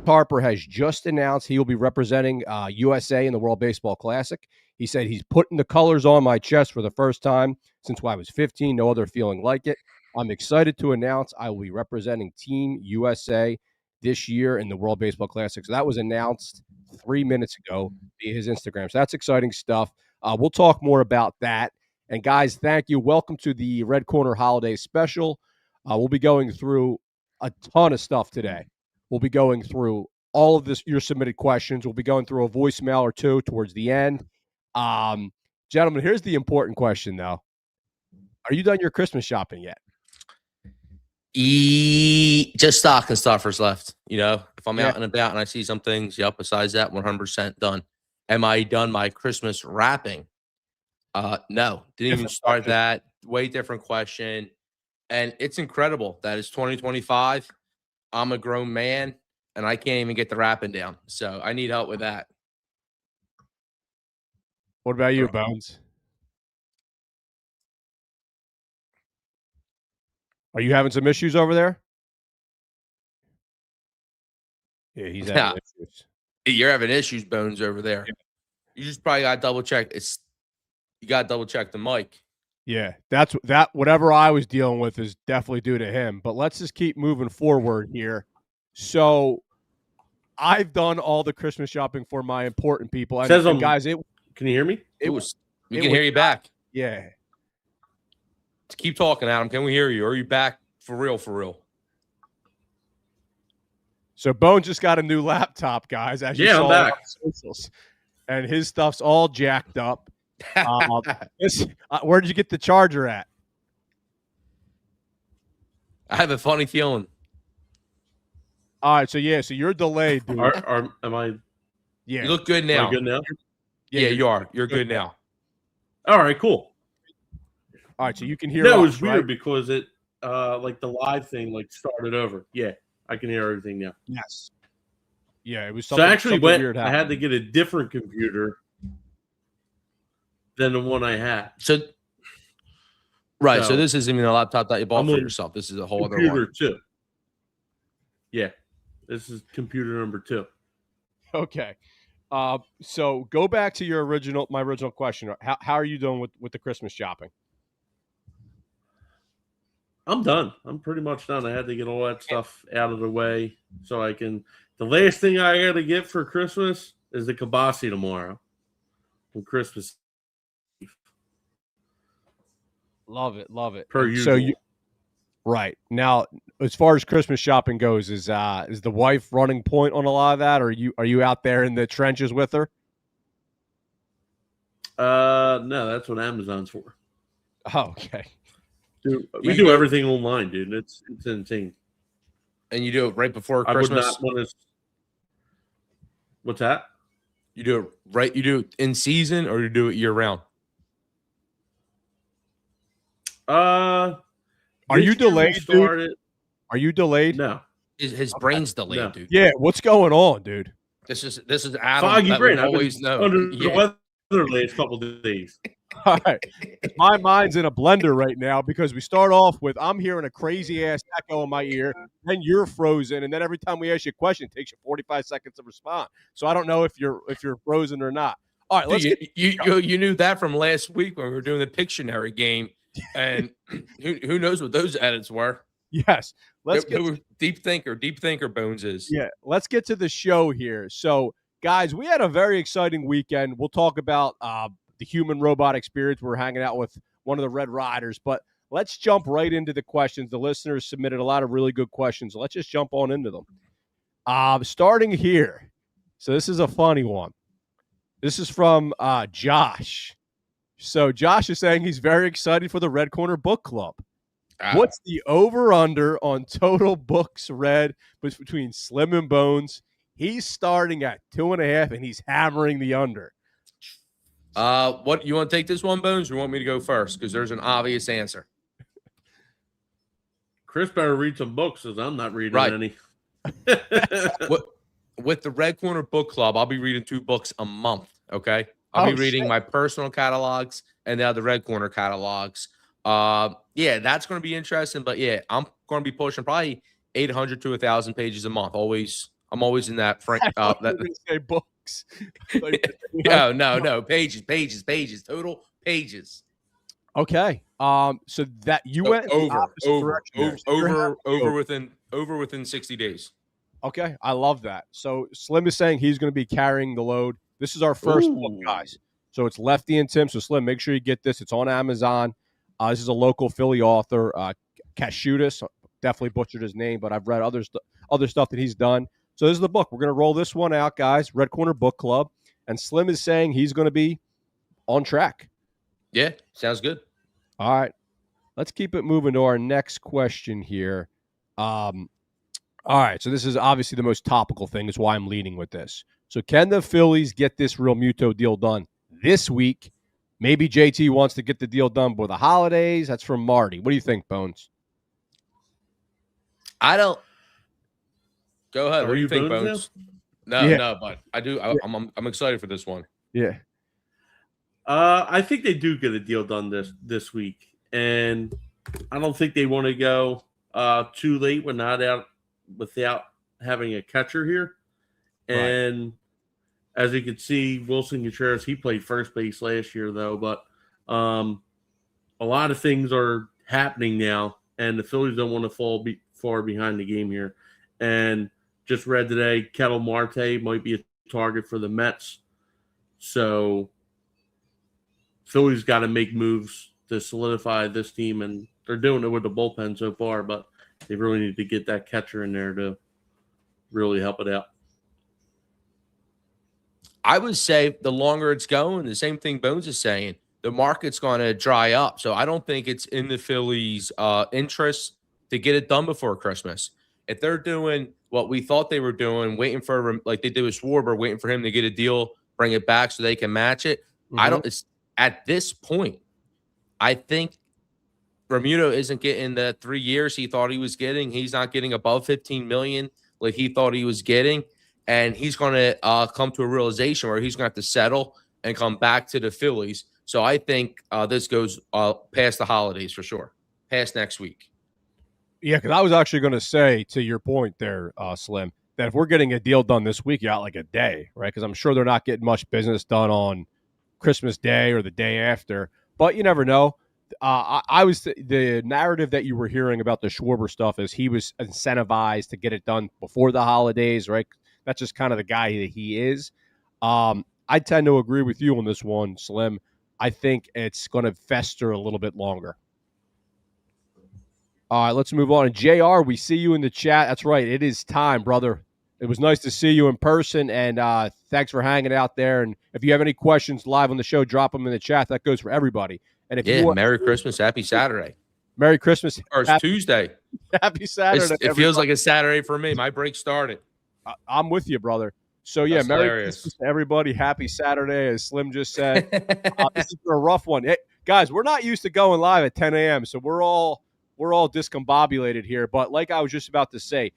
Harper has just announced he will be representing USA in the World Baseball Classic. He said he's putting the colors on my chest for the first time since I was 15. No other feeling like it. I'm excited to announce I will be representing Team USA this year in the World Baseball Classic. So that was announced 3 minutes ago via his Instagram. So that's exciting stuff. We'll talk more about that. And guys, thank you. Welcome to the Red Corner Holiday Special. We'll be going through a ton of stuff today. We'll be going through all of this, your submitted questions. We'll be going through a voicemail or two towards the end. Gentlemen, here's the important question, though. Are you done your Christmas shopping yet? Just stocking stuffers left. If I'm out and about and I see some things, besides that, 100% done. Am I done my Christmas wrapping? No, didn't even start that. Way different question. And it's incredible that it's 2025. I'm a grown man, and I can't even get the wrapping down. So I need help with that. What about you, Bones? Are you having some issues over there? Yeah, he's having issues. You're having issues, Bones, over there. Yeah. You just probably got to double check. You got to double check the mic. Yeah, that. Whatever I was dealing with is definitely due to him. But let's just keep moving forward here. So, I've done all the Christmas shopping for my important people. And guys, can you hear me? We can hear you back. Yeah. Keep talking, Adam. Can we hear you? Are you back for real? For real? So Bones just got a new laptop, guys. As you saw I'm back. On socials, and his stuff's all jacked up. Where did you get the charger at? I have a funny feeling. All right, so you're delayed, dude. Am I? Yeah, you look good now. Am I good now? Yeah, you are. You're good now. All right, cool. All right, so you can hear. That was weird because it, like the live thing, started over. Yeah, I can hear everything now. Yes. Yeah, it was. So actually, weird I had to get a different computer than the one I had. So this isn't even a laptop that you bought for yourself. This is a whole other one. Computer 2. Yeah, this is computer number 2. Okay. So go back to my original question. How are you doing with the Christmas shopping? I'm done. I'm pretty much done. I had to get all that stuff out of the way so I can. The last thing I got to get for Christmas is the kibasi tomorrow on Christmas Eve. Love it. Per usual. So right now, as far as Christmas shopping goes, is the wife running point on a lot of that, or are you out there in the trenches with her? No, that's what Amazon's for. Oh, okay. Dude, we do everything online, dude. It's insane. And you do it right before Christmas? I would not want to. What's that? You do it right. You do it in season, or you do it year round? Are you delayed, dude? Are you delayed? No. His brain's delayed, no. dude. Yeah, what's going on, dude? This is Adam. Foggy brain. I've always know. Under the weather the last couple of days. All right. My mind's in a blender right now because we start off with I'm hearing a crazy ass echo in my ear, then you're frozen, and then every time we ask you a question, it takes you 45 seconds to respond. So I don't know if you're frozen or not. All right, you knew that from last week when we were doing the Pictionary game, and who knows what those edits were? Yes, deep thinker Bones is. Yeah, let's get to the show here. So, guys, we had a very exciting weekend. We'll talk about the human robot experience. We're hanging out with one of the Red Riders, but let's jump right into the questions. The listeners submitted a lot of really good questions. Let's just jump on into them. Starting here. So this is a funny one. This is from Josh. So Josh is saying he's very excited for the Red Corner Book Club. What's the over-under on total books read between Slim and Bones? He's starting at 2.5, and he's hammering the under. What you want to take this one, Bones, or you want me to go first? Because there's an obvious answer. Chris better read some books, because I'm not reading any. With the Red Corner Book Club, I'll be reading 2 books a month. Okay, I'll be reading my personal catalogs and now the Red Corner catalogs. Yeah, that's going to be interesting. But yeah, I'm going to be pushing probably 800 to 1,000 pages a month. Always I'm always in that Frank. I thought you were going to say books. No. Pages. Total pages. Okay. So that you So went in the opposite direction there. So you're having the over within 60 days. Okay, I love that. So Slim is saying he's going to be carrying the load. This is our first book, guys. So it's Lefty and Tim. So Slim, make sure you get this. It's on Amazon. This is a local Philly author, Kashutis. Definitely butchered his name, but I've read other stuff that he's done. So this is the book. We're going to roll this one out, guys. Red Corner Book Club. And Slim is saying he's going to be on track. Yeah, sounds good. All right. Let's keep it moving to our next question here. All right, so this is obviously the most topical thing. Is why I'm leading with this. So can the Phillies get this Real Muto deal done this week? Maybe JT wants to get the deal done before the holidays. That's from Marty. What do you think, Bones? I don't. Go ahead. What do you think, Bones? No, but I do. I'm excited for this one. Yeah. I think they do get a deal done this week, and I don't think they want to go too late without having a catcher here. And as you can see, Wilson Contreras, he played first base last year, though. But a lot of things are happening now, and the Phillies don't want to fall far behind the game here. And just read today, Kettle Marte might be a target for the Mets. So Phillies got to make moves to solidify this team, and they're doing it with the bullpen so far, but they really need to get that catcher in there to really help it out. I would say the longer it's going, the same thing Bones is saying, the market's going to dry up. So I don't think it's in the Phillies' interest to get it done before Christmas. If they're doing what we thought they were doing, waiting for, like they did with Schwarber, waiting for him to get a deal, bring it back so they can match it. It's at this point, I think Bermudo isn't getting the 3 years he thought he was getting. He's not getting above 15 million like he thought he was getting. And he's going to come to a realization where he's going to have to settle and come back to the Phillies. So I think this goes past the holidays for sure, past next week. Yeah, because I was actually going to say, to your point there, Slim, that if we're getting a deal done this week, you got like a day, right? Because I'm sure they're not getting much business done on Christmas Day or the day after. But you never know. The narrative that you were hearing about the Schwarber stuff is he was incentivized to get it done before the holidays, right? That's just kind of the guy that he is. I tend to agree with you on this one, Slim. I think it's going to fester a little bit longer. All right, let's move on. And JR, we see you in the chat. That's right. It is time, brother. It was nice to see you in person, and thanks for hanging out there. And if you have any questions live on the show, drop them in the chat. That goes for everybody. And if Merry Christmas, Happy Saturday. Merry Christmas. Or it's Tuesday. Happy Saturday. It feels like a Saturday for me. My break started. I'm with you, brother. So, yeah, That's Merry hilarious. Christmas to everybody. Happy Saturday, as Slim just said. This is a rough one. Hey, guys, we're not used to going live at 10 a.m., so we're all discombobulated here. But like I was just about to say,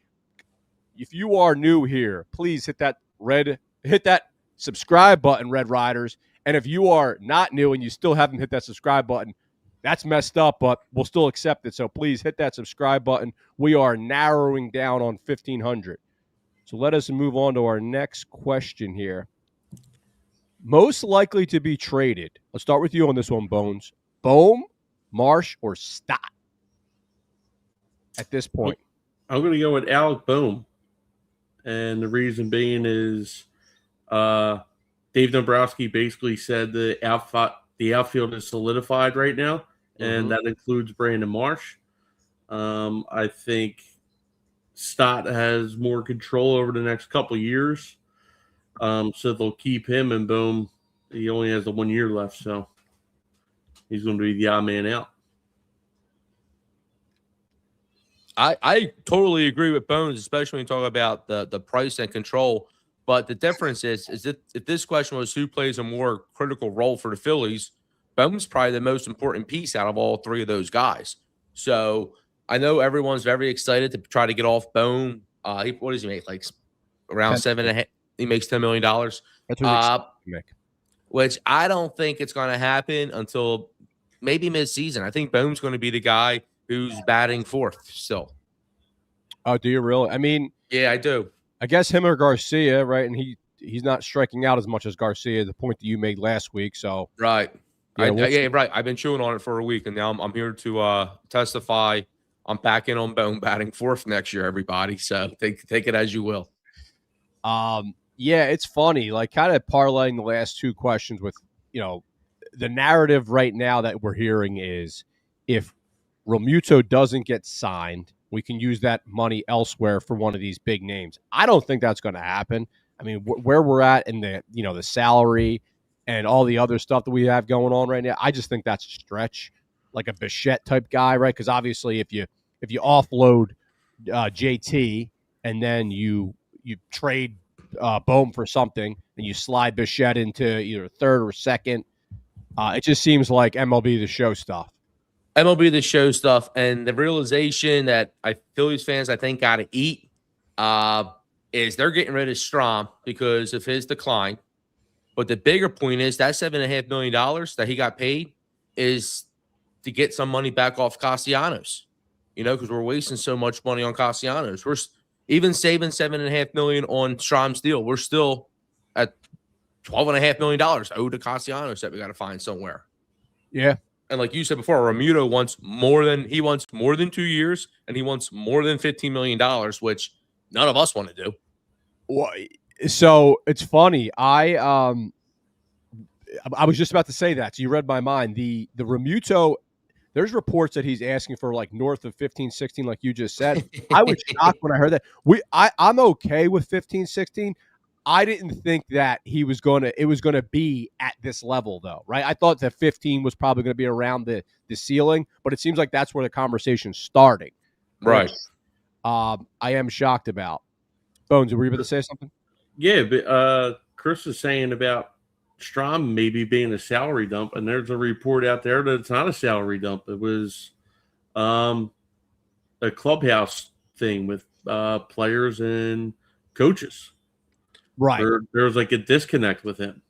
if you are new here, please hit that subscribe button, Red Riders. And if you are not new and you still haven't hit that subscribe button, that's messed up, but we'll still accept it. So please hit that subscribe button. We are narrowing down on 1,500. So let us move on to our next question here. Most likely to be traded. Let's start with you on this one, Bones. Bohm, Marsh, or Stott at this point? I'm going to go with Alec Bohm. And the reason being is Dave Dombrowski basically said the outfield is solidified right now, and that includes Brandon Marsh. I think Stott has more control over the next couple of years, so they'll keep him. And Bohm, he only has the 1 year left, so he's going to be the odd man out. I totally agree with Bones, especially when you talk about the price and control. But the difference is that if this question was who plays a more critical role for the Phillies, Bohm's probably the most important piece out of all three of those guys. So I know everyone's very excited to try to get off Bohm. What does he make? Like around 7.5. He makes $10 million. That's what he makes. Which I don't think it's going to happen until maybe mid-season. I think Bohm's going to be the guy who's batting fourth still. Oh, do you really? I mean, yeah, I do. I guess him or Garcia, right? And he's not striking out as much as Garcia, the point that you made last week. So Right. yeah, Yeah, right. I've been chewing on it for a week, and now I'm here to testify. I'm back in on bone batting fourth next year, everybody. So take it as you will. Yeah, it's funny, like kind of parlaying the last two questions with, the narrative right now that we're hearing is if Realmuto doesn't get signed, we can use that money elsewhere for one of these big names. I don't think that's going to happen. I mean, where we're at in the salary and all the other stuff that we have going on right now, I just think that's a stretch, like a Bichette type guy, right? Because obviously, if you offload JT and then you trade Bohm for something and you slide Bichette into either third or second, it just seems like MLB The Show stuff. MLB The Show stuff, and the realization that Phillies fans, I think, got to eat is they're getting rid of Strom because of his decline. But the bigger point is that $7.5 million that he got paid is to get some money back off Castellanos, because we're wasting so much money on Castellanos. We're even saving $7.5 million on Strom's deal. We're still at $12.5 million owed to Castellanos that we got to find somewhere. Yeah. And like you said before, Realmuto wants more than 2 years, and he wants more than $15 million, which none of us want to do. Well, so it's funny. I was just about to say that. So you read my mind. The Realmuto, there's reports that he's asking for like north of 15, 16, like you just said. I was shocked when I heard that. I'm okay with 15, 16. I didn't think that it was going to be at this level though, right? I thought that 15 was probably going to be around the ceiling, but it seems like that's where the conversation's starting. Right. Which, I am shocked about. Bones, were you about to say something? Yeah, but Chris is saying about Strom maybe being a salary dump, and there's a report out there that it's not a salary dump. It was a clubhouse thing with players and coaches. Right. There was like a disconnect with him.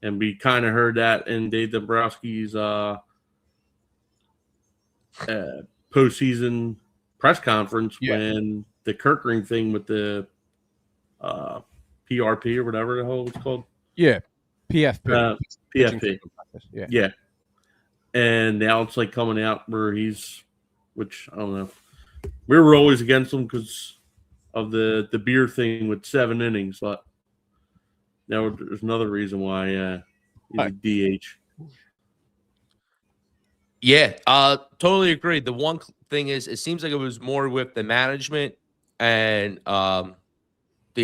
And we kind of heard that in Dave Dombrowski's postseason press conference when the Kirkring thing with the PRP or whatever the hell it's called. Yeah. PFP. PFP. Yeah. And now it's like coming out where which I don't know. We were always against him because of the beer thing with 7 innings, but now there's another reason why he's a DH. Yeah, totally agree. The one thing is, it seems like it was more with the management and the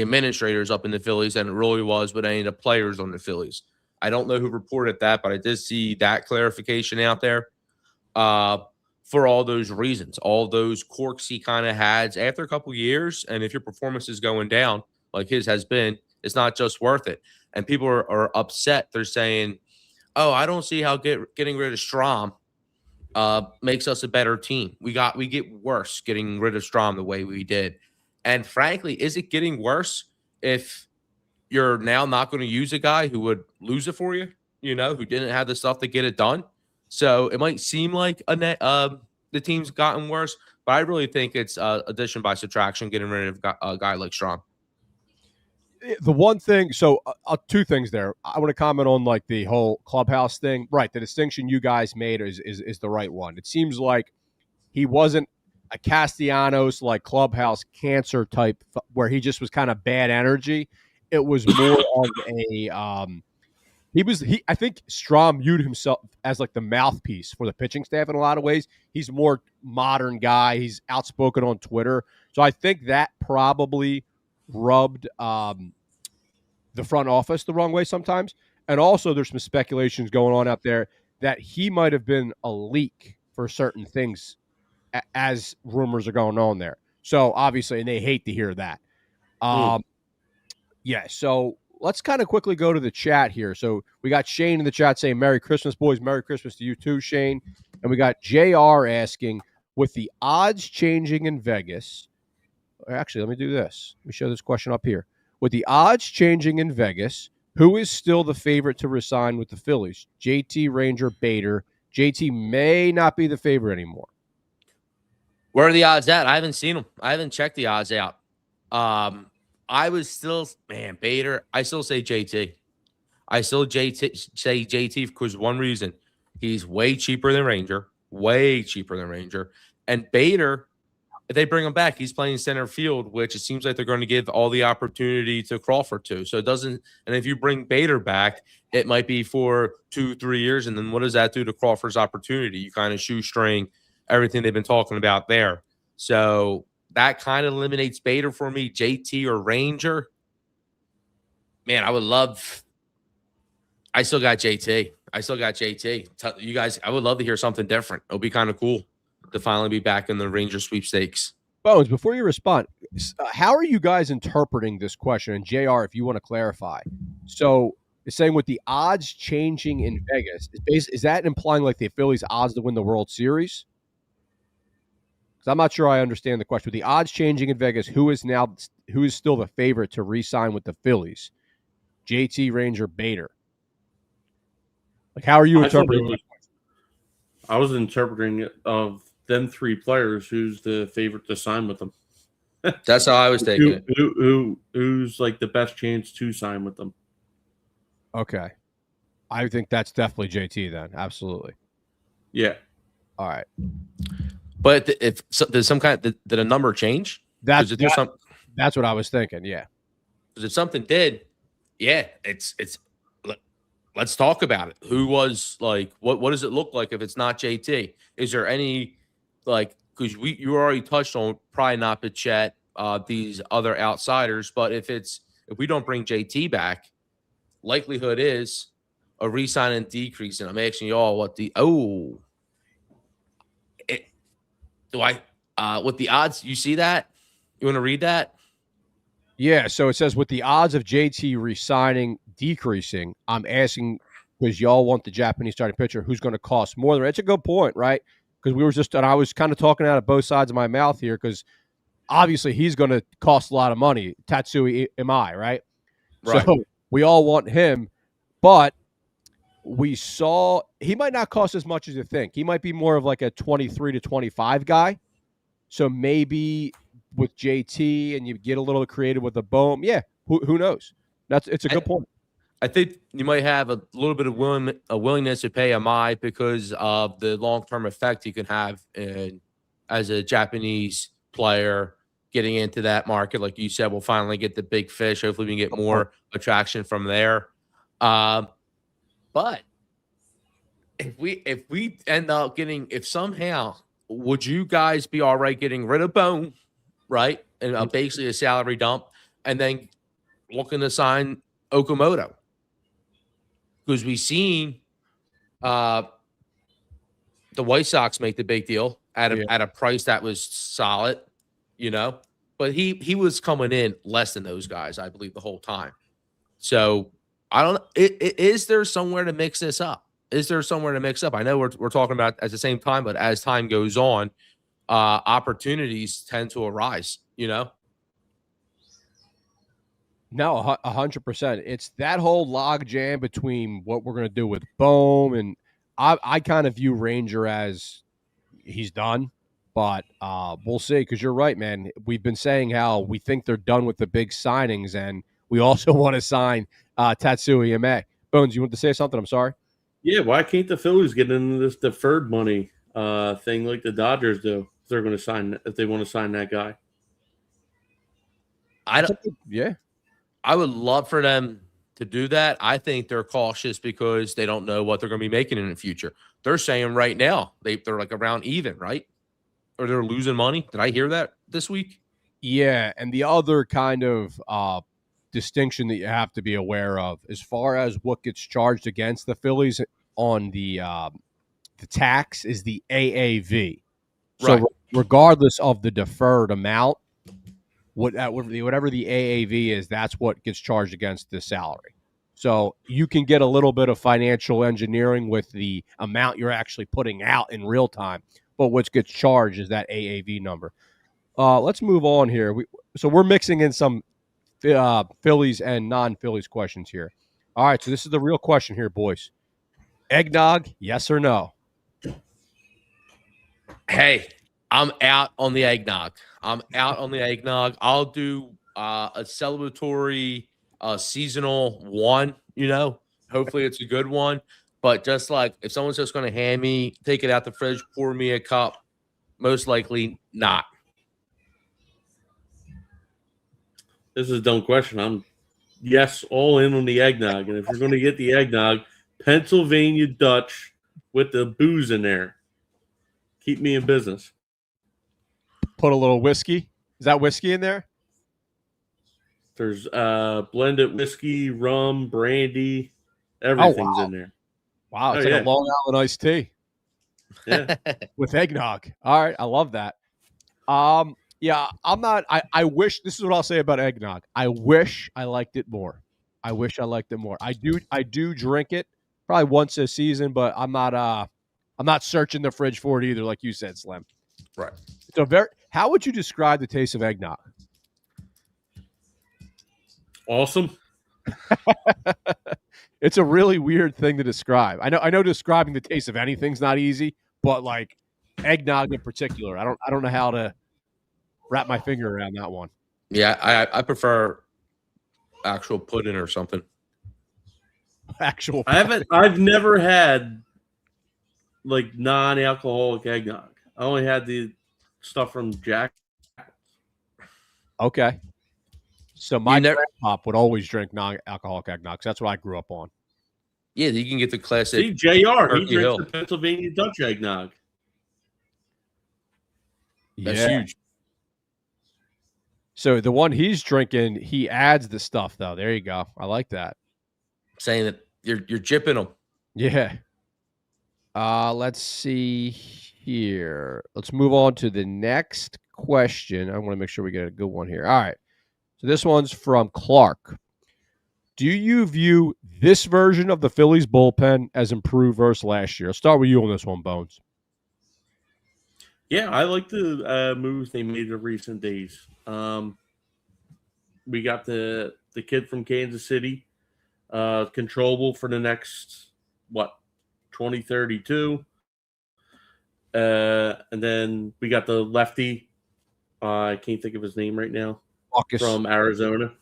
administrators up in the Phillies than it really was with any of the players on the Phillies. I don't know who reported that, but I did see that clarification out there for all those reasons, all those quirks he kind of had after a couple of years. And if your performance is going down like his has been, it's not just worth it. And people are upset. They're saying, oh, I don't see how getting rid of Strom makes us a better team. We get worse getting rid of Strom the way we did. And frankly, is it getting worse if you're now not going to use a guy who would lose it for you, who didn't have the stuff to get it done? So it might seem like the team's gotten worse, but I really think it's addition by subtraction, getting rid of a guy like Strom. The one thing, so two things there. I want to comment on like the whole clubhouse thing. Right, the distinction you guys made is the right one. It seems like he wasn't a Castellanos like clubhouse cancer type where he just was kind of bad energy. It was more of a I think Strom viewed himself as like the mouthpiece for the pitching staff in a lot of ways. He's a more modern guy. He's outspoken on Twitter. So I think that probably rubbed the front office the wrong way sometimes. And also there's some speculations going on out there that he might have been a leak for certain things as rumors are going on there. So obviously, and they hate to hear that. Yeah, so let's kind of quickly go to the chat here. So we got Shane in the chat saying, Merry Christmas, boys. Merry Christmas to you too, Shane. And we got JR asking, with the odds changing in Vegas, actually, let me do this. Let me show this question up here. With the odds changing in Vegas, who is still the favorite to resign with the Phillies? JT, Ranger, Bader. JT may not be the favorite anymore. Where are the odds at? I haven't seen them. I haven't checked the odds out. I was still, man, Bader. I still say JT. I still say JT because one reason he's way cheaper than Ranger, and Bader. If they bring him back, he's playing center field, which it seems like they're going to give all the opportunity to Crawford too. So it doesn't. And if you bring Bader back, it might be for 2-3 years, and then what does that do to Crawford's opportunity? You kind of shoestring everything they've been talking about there. So that kind of eliminates Bader for me. JT or Ranger, man, I would love. I still got JT. You guys, I would love to hear something different. It'll be kind of cool to finally be back in the Ranger sweepstakes. Bones, before you respond, how are you guys interpreting this question? And JR, if you want to clarify. So it's saying with the odds changing in Vegas, is that implying like the Phillies' odds to win the World Series? Because I'm not sure I understand the question. With the odds changing in Vegas, who is still the favorite to re-sign with the Phillies? JT, Ranger, Bader. Like, how are you interpreting it? I was interpreting it of them three players. Who's the favorite to sign with them? That's how I was taking it. Who's like the best chance to sign with them? Okay, I think that's definitely JT then. Absolutely. Yeah. All right. But if there's some kind of, did a number change? That's what I was thinking. Yeah. Because if something did, yeah, it's. Let's talk about it. Who was like, what does it look like if it's not JT? Is there any, like, because you already touched on probably not Bichette, these other outsiders, but if we don't bring JT back, likelihood is a re-sign and decrease. And I'm asking y'all what with the odds, you see that? You want to read that? Yeah, so it says with the odds of JT resigning decreasing, I'm asking because y'all want the Japanese starting pitcher who's going to cost more. It's a good point, right? Because I was kind of talking out of both sides of my mouth here because obviously he's going to cost a lot of money. Tatsui Imai, right? So we all want him, but we saw he might not cost as much as you think. He might be more of like a 23 to 25 guy. So maybe with JT and you get a little creative with the Bohm. Yeah, who knows? It's a good point. I think you might have a little bit of willingness to pay Amai because of the long-term effect you can have as a Japanese player getting into that market. Like you said, we'll finally get the big fish. Hopefully we can get more attraction from there. But if we end up if somehow, would you guys be all right getting rid of Bone, right? And basically a salary dump, and then looking to sign Okamoto? Because we've seen the White Sox make the big deal at a price that was solid, but he was coming in less than those guys, I believe, the whole time. So I don't know. Is there somewhere to mix this up? I know we're talking about at the same time, but as time goes on, opportunities tend to arise, No, 100%. It's that whole log jam between what we're going to do with Bohm, and I kind of view Ranger as he's done, but we'll see, because you're right, man. We've been saying how we think they're done with the big signings, and we also want to sign Tatsui Ime. Bones, you want to say something? I'm sorry. Yeah, why can't the Phillies get into this deferred money thing like the Dodgers do if they're going to sign, if they want to sign that guy? I would love for them to do that. I think they're cautious because they don't know what they're going to be making in the future. They're saying right now they're like around even, right? Or they're losing money. Did I hear that this week? Yeah, and the other kind of distinction that you have to be aware of as far as what gets charged against the Phillies on the tax is the AAV. So regardless of the deferred amount, whatever the AAV is, that's what gets charged against the salary. So you can get a little bit of financial engineering with the amount you're actually putting out in real time, but what gets charged is that AAV number. Let's move on here. We're mixing in some Phillies and non-Phillies questions here. All right, so this is the real question here, boys. Eggnog, yes or no? Hey, I'm out on the eggnog. I'll do a celebratory seasonal one, hopefully it's a good one. But just like if someone's just going to take it out the fridge, pour me a cup, most likely not. This is a dumb question. I'm all in on the eggnog. And if you're going to get the eggnog, Pennsylvania Dutch with the booze in there. Keep me in business. Put a little whiskey. Is that whiskey in there? There's blended whiskey, rum, brandy, everything's in there. Wow, it's like a Long Island iced tea. Yeah. With eggnog. All right, I love that. Yeah, I'm not. I wish, this is what I'll say about eggnog. I wish I liked it more. I do drink it probably once a season, but I'm not searching the fridge for it either, like you said, Slim. Right. So how would you describe the taste of eggnog? Awesome. It's a really weird thing to describe. I know describing the taste of anything's not easy, but like eggnog in particular, I don't know how to wrap my finger around that one. Yeah, I prefer actual pudding or something. I've never had like non-alcoholic eggnog. I only had the stuff from Jack. Okay. So my grandpa would always drink non-alcoholic eggnog. That's what I grew up on. Yeah, you can get the classic. See, JR, he drinks the Pennsylvania Dutch eggnog. That's huge. So the one he's drinking, he adds the stuff, though. There you go. I like that. Saying that you're jipping them. Yeah. Let's see here. Let's move on to the next question. I want to make sure we get a good one here. All right. So this one's from Clark. Do you view this version of the Phillies bullpen as improved versus last year? I'll start with you on this one, Bones. Yeah, I like the moves they made in recent days. We got the kid from Kansas City, controllable for the next 2032, and then we got the lefty. I can't think of his name right now. Buckus. From Arizona.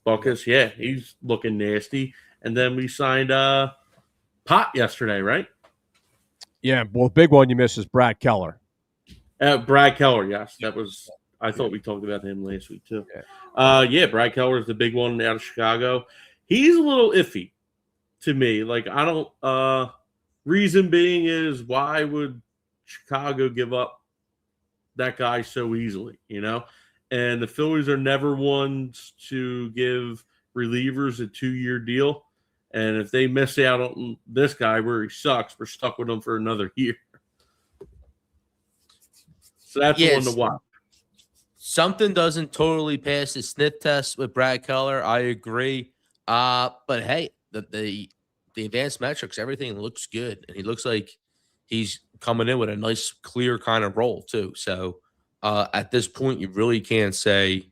Buckus, yeah, he's looking nasty. And then we signed Pot yesterday, right? Yeah, well, the big one you missed is Brad Keller. Brad Keller, yes. That was – I thought we talked about him last week too. Yeah, Brad Keller is the big one out of Chicago. He's a little iffy to me. Like, I don't reason being is why would Chicago give up that guy so easily, And the Phillies are never ones to give relievers a 2-year deal. And if they miss out on this guy where he sucks, we're stuck with him for another year. So that's the one to watch. Something doesn't totally pass the sniff test with Brad Keller. I agree. But hey, the advanced metrics, everything looks good. And he looks like he's coming in with a nice, clear kind of role too. So at this point, you really can't say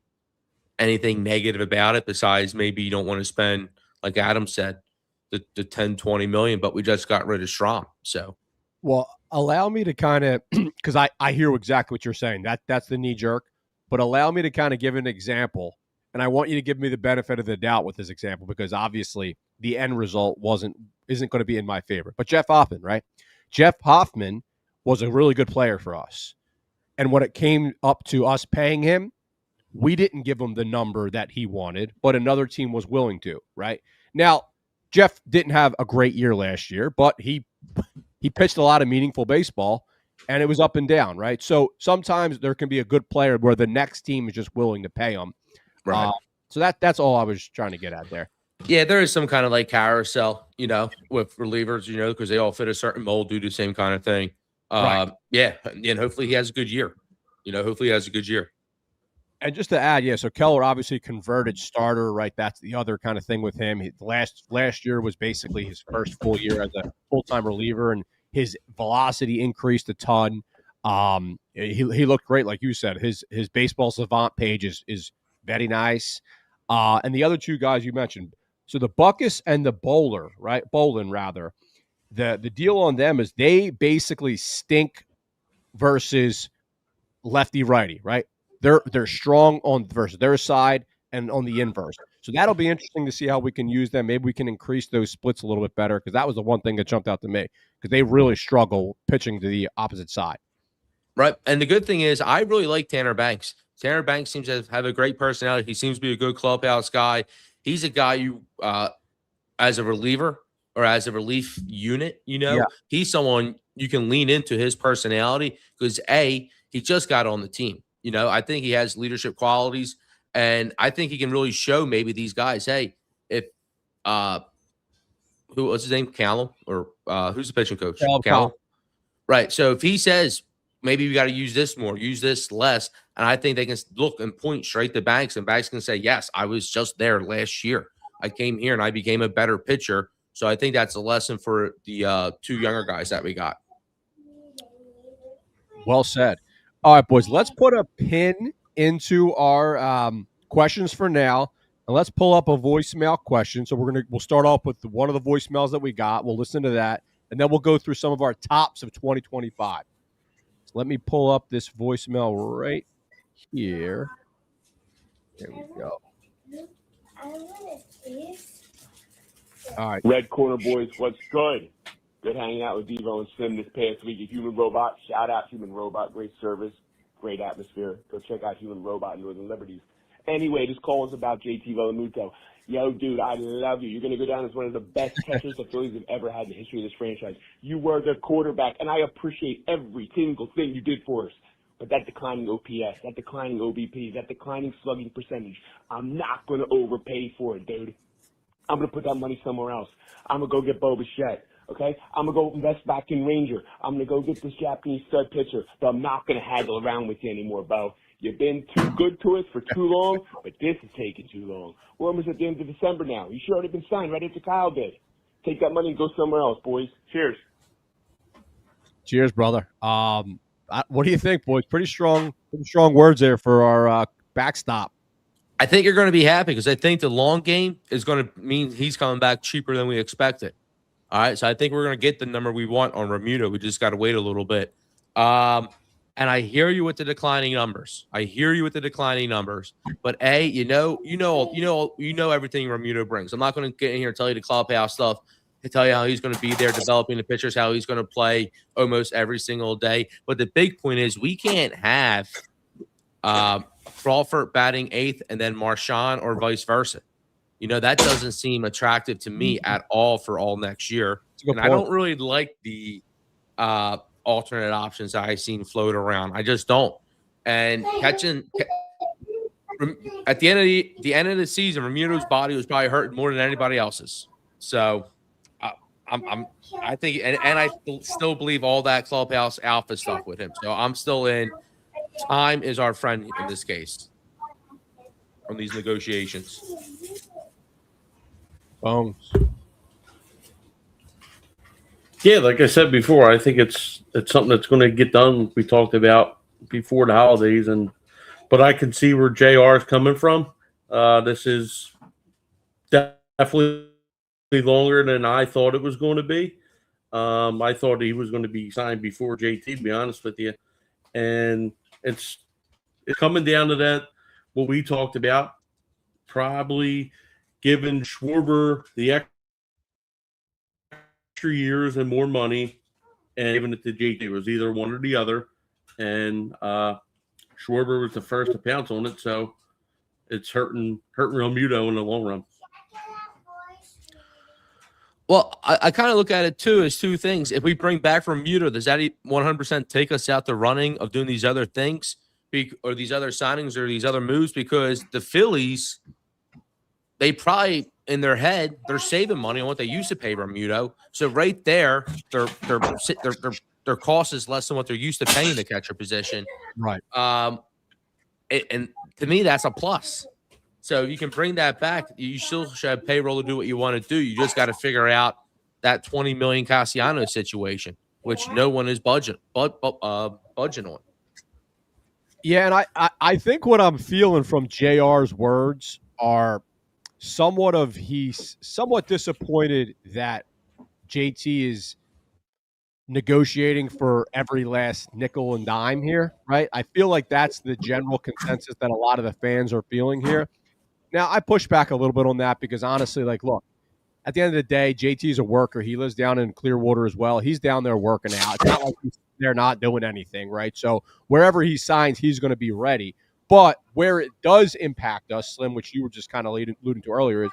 anything negative about it besides maybe you don't want to spend, like Adam said, the 10, 20 million, but we just got rid of Strom. So, well, allow me to kind of, because I hear exactly what you're saying. That's the knee jerk, but allow me to kind of give an example. And I want you to give me the benefit of the doubt with this example, because obviously the end result isn't going to be in my favor. But Jeff Hoffman, right? Jeff Hoffman was a really good player for us. And when it came up to us paying him, we didn't give him the number that he wanted, but another team was willing to, right? Now, Jeff didn't have a great year last year, but he pitched a lot of meaningful baseball, and it was up and down, right? So sometimes there can be a good player where the next team is just willing to pay him. Right. So that's all I was trying to get at there. Yeah, there is some kind of like carousel, with relievers, because they all fit a certain mold, do the same kind of thing. Right. Yeah, and hopefully he has a good year. Hopefully he has a good year. And just to add, so Keller obviously converted starter, right? That's the other kind of thing with him. Last year was basically his first full year as a full-time reliever, and his velocity increased a ton. He looked great, like you said. His baseball savant page is very nice. And the other two guys you mentioned, so the Buckus and the Bolin rather. The deal on them is they basically stink versus lefty righty, right? They're strong on versus their side. and on the inverse. So that'll be interesting to see how we can use them. Maybe we can increase those splits a little bit better, because that was the one thing that jumped out to me, because they really struggle pitching to the opposite side. Right. And the good thing is, I really like Tanner Banks. Tanner Banks seems to have a great personality. He seems to be a good clubhouse guy. He's a guy you, as a reliever or as a relief unit, he's someone you can lean into his personality because he just got on the team. I think he has leadership qualities, and I think he can really show maybe these guys, hey, if what's his name, Callum, or who's the pitching coach? Callum. Right. So if he says maybe we got to use this more, use this less, and I think they can look and point straight to Banks, and Banks can say, yes, I was just there last year. I came here and I became a better pitcher. So I think that's a lesson for the two younger guys that we got. Well said. All right, boys, let's put a pin into our questions for now, and let's pull up a voicemail question. So we'll start off with one of the voicemails that we got. We'll listen to that, and then we'll go through some of our tops of 2025. So let me pull up this voicemail right here. There we go. All right. Red Corner Boys, what's good? Good hanging out with Devo and Slim this past week at Human Robot. Shout out Human Robot. Great service, great atmosphere. Go check out Human Robot in Northern Liberties. Anyway, this call is about JT Realmuto. Yo, dude, I love you. You're going to go down as one of the best catchers the Phillies have ever had in the history of this franchise. You were the quarterback, and I appreciate every single thing you did for us. But that declining OPS, that declining OBP, that declining slugging percentage, I'm not going to overpay for it, dude. I'm going to put that money somewhere else. I'm going to go get Bo Bichette, okay? I'm going to go invest back in Ranger. I'm going to go get this Japanese stud pitcher, but I'm not going to haggle around with you anymore, Bo. You've been too good to us for too long, but this is taking too long. We're almost at the end of December now. You should already been signed right after Kyle did. Take that money and go somewhere else, boys. Cheers. Cheers, brother. What do you think, boys? Pretty strong words there for our backstop. I think you're going to be happy because I think the long game is going to mean he's coming back cheaper than we expected. All right, so I think we're going to get the number we want on Realmuto. We just got to wait a little bit. And I hear you with the declining numbers. But you know everything Realmuto brings. I'm not going to get in here and tell you the clubhouse stuff. To tell you how he's going to be there developing the pitchers, how he's going to play almost every single day. But the big point is we can't have Crawford batting eighth and then Marchand or vice versa. That doesn't seem attractive to me at all for all next year. And I don't really like the alternate options that I've seen float around. I just don't. And catching at the end of the season, Realmuto's body was probably hurting more than anybody else's. So I think, and I still believe all that clubhouse alpha stuff with him. So I'm still in. Time is our friend in this case on these negotiations. Yeah, like I said before, I think it's something that's going to get done. We talked about before the holidays, but I can see where JR is coming from. This is definitely longer than I thought it was going to be. I thought he was going to be signed before JT, to be honest with you. And it's coming down to that, what we talked about, probably giving Schwarber the extra years and more money, and giving it to JT. It was either one or the other. And Schwarber was the first to pounce on it, so it's hurting Realmuto in the long run. Well, I kind of look at it, too, as two things. If we bring back Realmuto, does that 100% take us out the running of doing these other things or these other signings or these other moves? Because the Phillies, they probably, in their head, they're saving money on what they used to pay Realmuto. So right there, their cost is less than what they're used to paying the catcher position. Right. And to me, that's a plus. So you can bring that back. You still should have payroll to do what you want to do. You just got to figure out that $20 million Cassiano situation, which no one is budging on. Yeah, and I think what I'm feeling from JR's words are he's somewhat disappointed that JT is negotiating for every last nickel and dime here, right? I feel like that's the general consensus that a lot of the fans are feeling here. Now, I push back a little bit on that because honestly, like, look, at the end of the day, JT's a worker. He lives down in Clearwater as well. He's down there working out. It's not like they're not doing anything, right? So wherever he signs, he's going to be ready. But where it does impact us, Slim, which you were just kind of alluding to earlier, is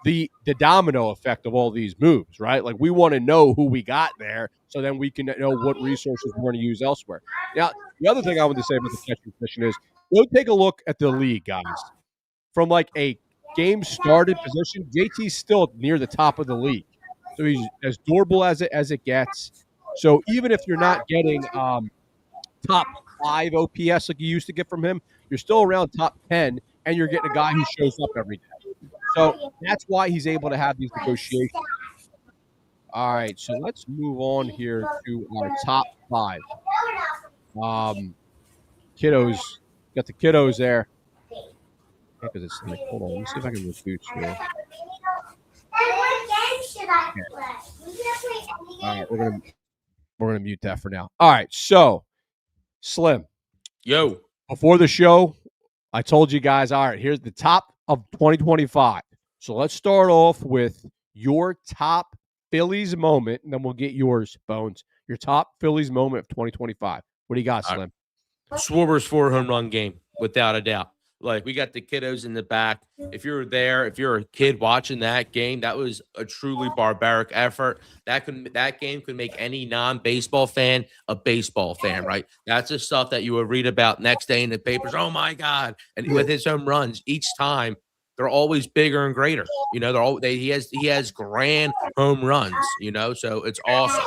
the domino effect of all these moves, right? Like, we want to know who we got there so then we can know what resources we're going to use elsewhere. Now, the other thing I want to say about the catching position is go take a look at the league, guys. From like a game started position, JT's still near the top of the league. So he's as durable as it gets. So even if you're not getting top 5 OPS like you used to get from him, you're still around top 10, and you're getting a guy who shows up every day. So that's why he's able to have these negotiations. All right, so let's move on here to our top 5. Kiddos, got the kiddos there. Because it's like, hold on, let me see if I can reboot here. All right, we're gonna mute that for now. All right, so Slim, Yo, before the show, I told you guys, all right, here's the top of 2025. So let's start off with your top Phillies moment, and then we'll get yours, Bones. Your top Phillies moment of 2025. What do you got, Slim? Schwarber's 4-home run game, without a doubt. Like, we got the kiddos in the back. If you're there, if you're a kid watching that game, that was a truly barbaric effort. That game could make any non-baseball fan a baseball fan, right? That's the stuff that you would read about next day in the papers. Oh my God! And with his home runs, each time they're always bigger and greater. You know, he has grand home runs. You know, so it's awesome.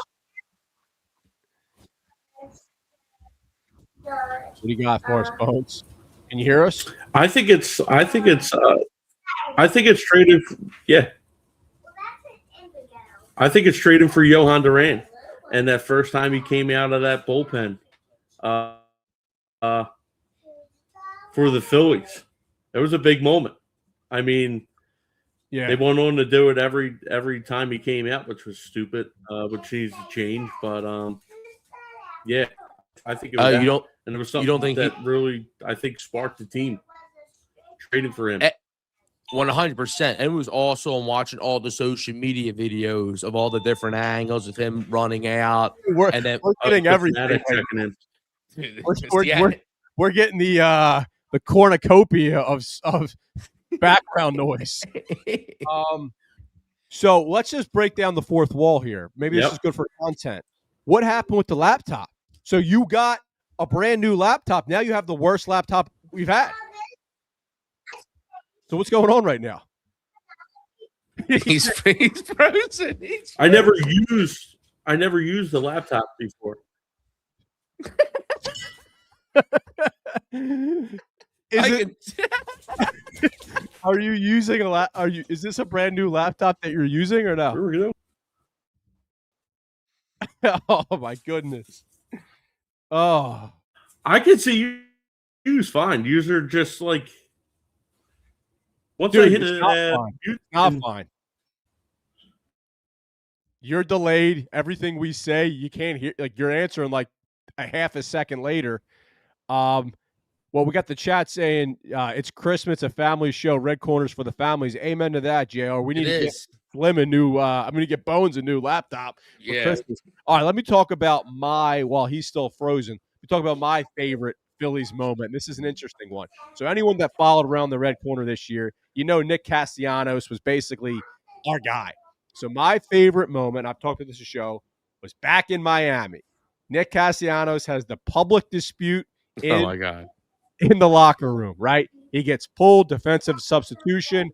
What do you got for us, Bones? Can you hear us? I think it's traded. Yeah, I think it's traded for Johan Duran, and that first time he came out of that bullpen, for the Phillies, it was a big moment. I mean, Yeah, they went on to do it every time he came out, which was stupid, which needs to change. But yeah, I think it was You don't. and there was something You don't think that really, I think, sparked the team trading for him. 100%. And it was also on watching all the social media videos of all the different angles of him running out. we're getting everything. We're getting the cornucopia of background noise. So let's just break down the fourth wall here. Maybe this is good for content. What happened with the laptop? So you got a brand new laptop. Now you have the worst laptop we've had. So what's going on right now? He's frozen. I never used the laptop before. Are you using is this a brand new laptop that you're using or no? Here we go. Oh my goodness. Oh, I can see use fine. User just like once dude, I hit it's it, not fine. You're delayed. Everything we say, you can't hear. Like, you're answering like a half a second later. Well, we got the chat saying it's Christmas, a family show, red corners for the families. Amen to that, JR. We need to get Slim a new. I'm going to get Bones a new laptop for Christmas. All right, let me talk about while he's still frozen. We talk about my favorite Phillies moment. This is an interesting one. So anyone that followed around the red corner this year, you know Nick Castellanos was basically our guy. So my favorite moment, I've talked about this show, was back in Miami. Nick Castellanos has the public dispute Oh my God. in the locker room, right? He gets pulled, defensive substitution.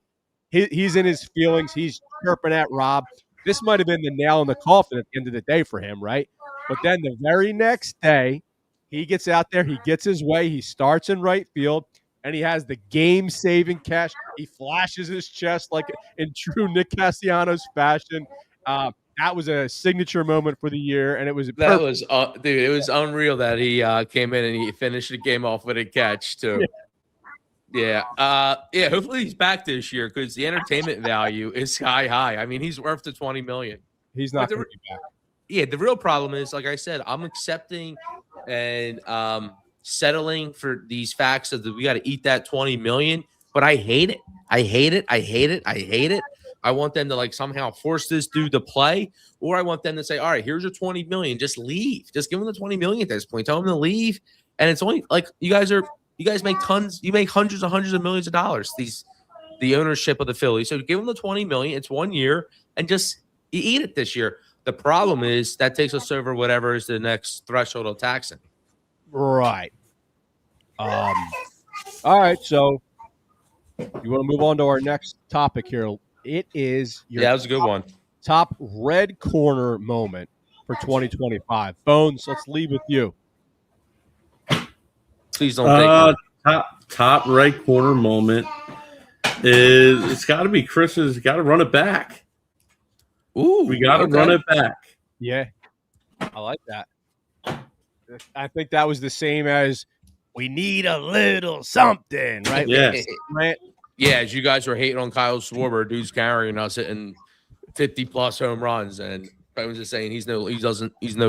He's in his feelings. He's chirping at Rob. This might have been the nail in the coffin at the end of the day for him, right? But then the very next day, he gets out there. He gets his way. He starts in right field, and he has the game-saving catch. He flashes his chest like in true Nick Castellanos fashion. That was a signature moment for the year, and it was dude. It was unreal that he came in and he finished the game off with a catch too. Yeah. Hopefully he's back this year because the entertainment value is sky high. I mean, he's worth the $20 million. He's not going to be back. Yeah, the real problem is, like I said, I'm accepting and settling for these facts of that we got to eat that $20 million. but I hate it. I hate it. I hate it. I hate it. I want them to like somehow force this dude to play, or I want them to say, all right, here's your 20 million. Just leave. Just give them the 20 million at this point. Tell them to leave. And it's only like you guys make tons, you make hundreds of millions of dollars. The ownership of the Phillies. So give them the 20 million. It's 1 year and just you eat it this year. The problem is that takes us over whatever is the next threshold of taxing. Right. All right. So you want to move on to our next topic here? It is that was a good one. Top red corner moment for 2025. Bones, let's leave with you. Please don't take top right corner moment is it's got to be Chris's. Got to run it back. Ooh, we got to run it back. Yeah, I like that. I think that was the same as we need a little something, right? Yes. Right. Yeah, as you guys were hating on Kyle Schwarber, dude's carrying us hitting 50+ home runs, and Bones is saying he's no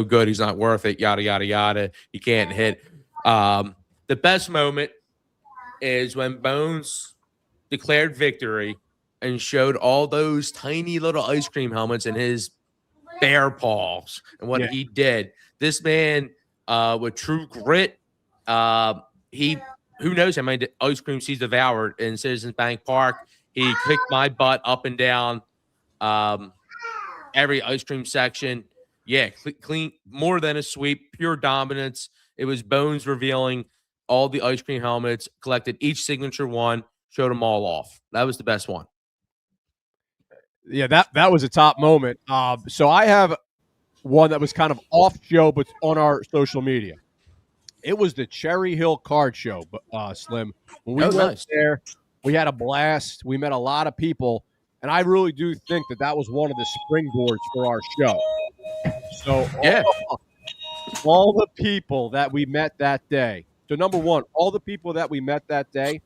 good, he's not worth it, yada yada yada. He can't hit. The best moment is when Bones declared victory and showed all those tiny little ice cream helmets in his bare paws and what he did. This man, with true grit, who knows how many ice cream he's devoured in Citizens Bank Park. He kicked my butt up and down every ice cream section. Yeah, clean, more than a sweep, pure dominance. It was Bones revealing all the ice cream helmets, collected each signature one, showed them all off. That was the best one. Yeah, that was a top moment. So I have one that was kind of off show, but on our social media. It was the Cherry Hill Card Show, Slim. When we went there, we had a blast. We met a lot of people, and I really do think that was one of the springboards for our show. So all the people that we met that day. So number one, all the people that we met that day,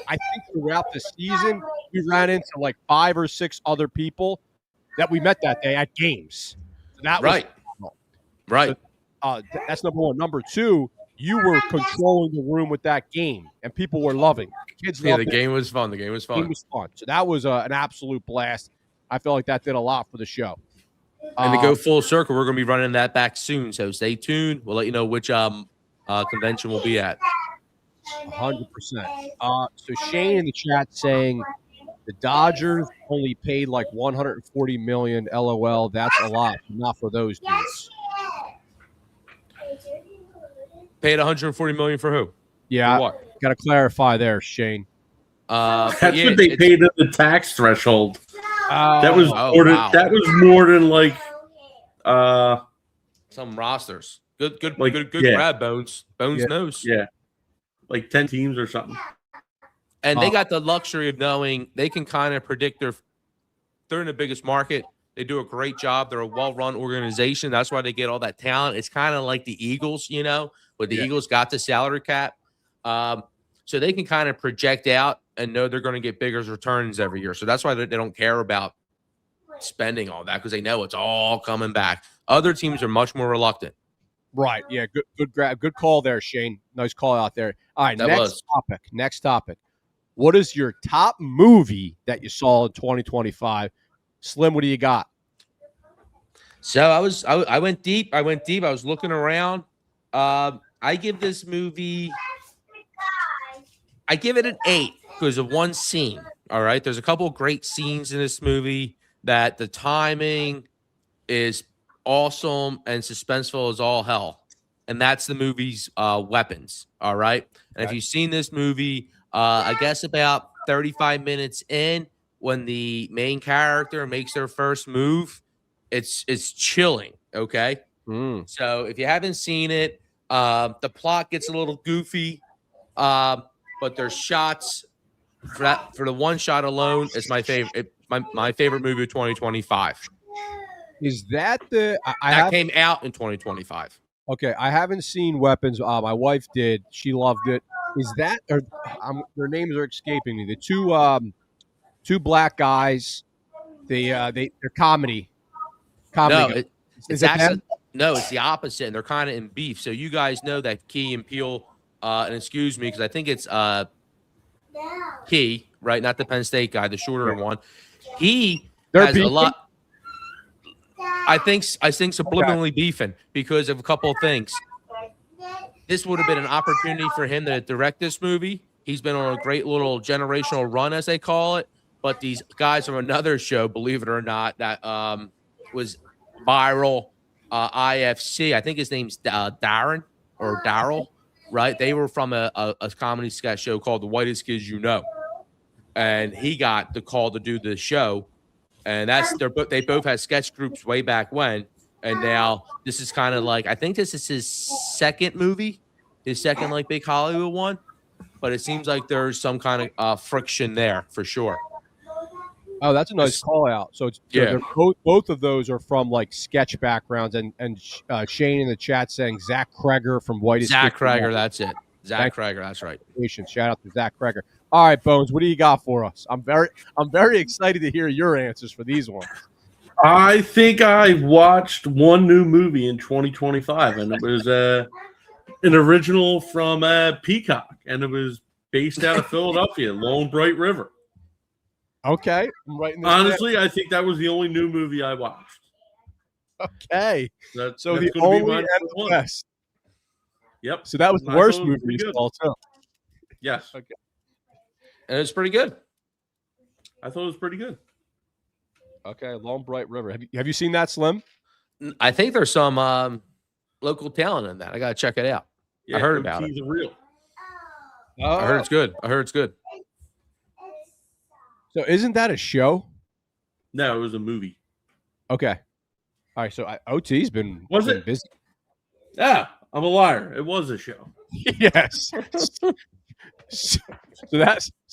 I think throughout the season, we ran into like 5 or 6 other people that we met that day at games. So that was right. So, that's number one. Number two, you were controlling the room with that game, and people were loving it. Kids loved the game was fun. The game was fun. So that was an absolute blast. I feel like that did a lot for the show. And to go full circle, we're going to be running that back soon, so stay tuned. We'll let you know which convention we'll be at. 100%. So Shane in the chat saying the Dodgers only paid like $140 million. LOL. That's a lot. Not for those dudes. Paid $140 million for who? Yeah, what? Got to clarify there, Shane. That's what they paid at the tax threshold. That was that was more than like some rosters. Good grab, Bones. Bones knows. Yeah, like 10 teams or something. And they got the luxury of knowing they can kind of predict they're in the biggest market. They do a great job. They're a well-run organization. That's why they get all that talent. It's kind of like the Eagles, but the Eagles got the salary cap. So they can kind of project out and know they're going to get bigger returns every year. So that's why they don't care about spending all that, because they know it's all coming back. Other teams are much more reluctant. Right. Yeah. Good grab. Good call there, Shane. Nice call out there. All right. Next topic. What is your top movie that you saw in 2025? Slim, what do you got? So I went deep. I was looking around. I give this movie, I give it an 8 because of one scene. All right. There's a couple of great scenes in this movie that the timing is awesome and suspenseful as all hell. And that's the movie's Weapons. All right. And if you've seen this movie, I guess about 35 minutes in, when the main character makes their first move, it's chilling. Okay. So if you haven't seen it, the plot gets a little goofy, but there's shots for the one shot alone. It's my favorite. My favorite movie of 2025. Is that the that came out in 2025? Okay, I haven't seen Weapons. My wife did. She loved it. Is that or their names are escaping me? The two black guys. They're comedy. No, is that them? No, it's the opposite. And they're kind of in beef. So you guys know that Key and Peele, and excuse me, because I think it's He, right, not the Penn State guy, the shorter one. He They're has a beefing? lot. I think subliminally beefing because of a couple of things. This would have been an opportunity for him to direct this movie. He's been on a great little generational run, as they call it. But these guys from another show, believe it or not, that was viral, IFC. I think his name's Darren or Daryl, right? They were from a comedy sketch show called The Whitest Kids You Know. And he got the call to do the show. And they both had sketch groups way back when. And now this is kind of like, I think this is his second movie, his second like big Hollywood one. But it seems like there's some kind of friction there for sure. Oh, that's a nice call out. So it's both of those are from like sketch backgrounds, and Shane in the chat saying Zach Kreger from Whitest. Zach Kreger, that's it. Zach Kreger, that's right. Shout out to Zach Kreger. All right, Bones, what do you got for us? I'm very excited to hear your answers for these ones. I think I watched one new movie in 2025, and it was an original from Peacock, and it was based out of Philadelphia, Long Bright River. Okay, I'm writing this honestly, down. I think that was the only new movie I watched. Okay, that's the only and the best. Yep. So that was the worst movie you saw too. Yes. Okay. And it's pretty good. I thought it was pretty good. Okay, Long Bright River. Have you seen that, Slim? I think there's some local talent in that. I gotta check it out. Yeah, I heard about it. Real. Oh. I heard it's good. So isn't that a show? No, it was a movie. Okay. All right. So OT's been busy. Yeah, I'm a liar. It was a show. Yes. So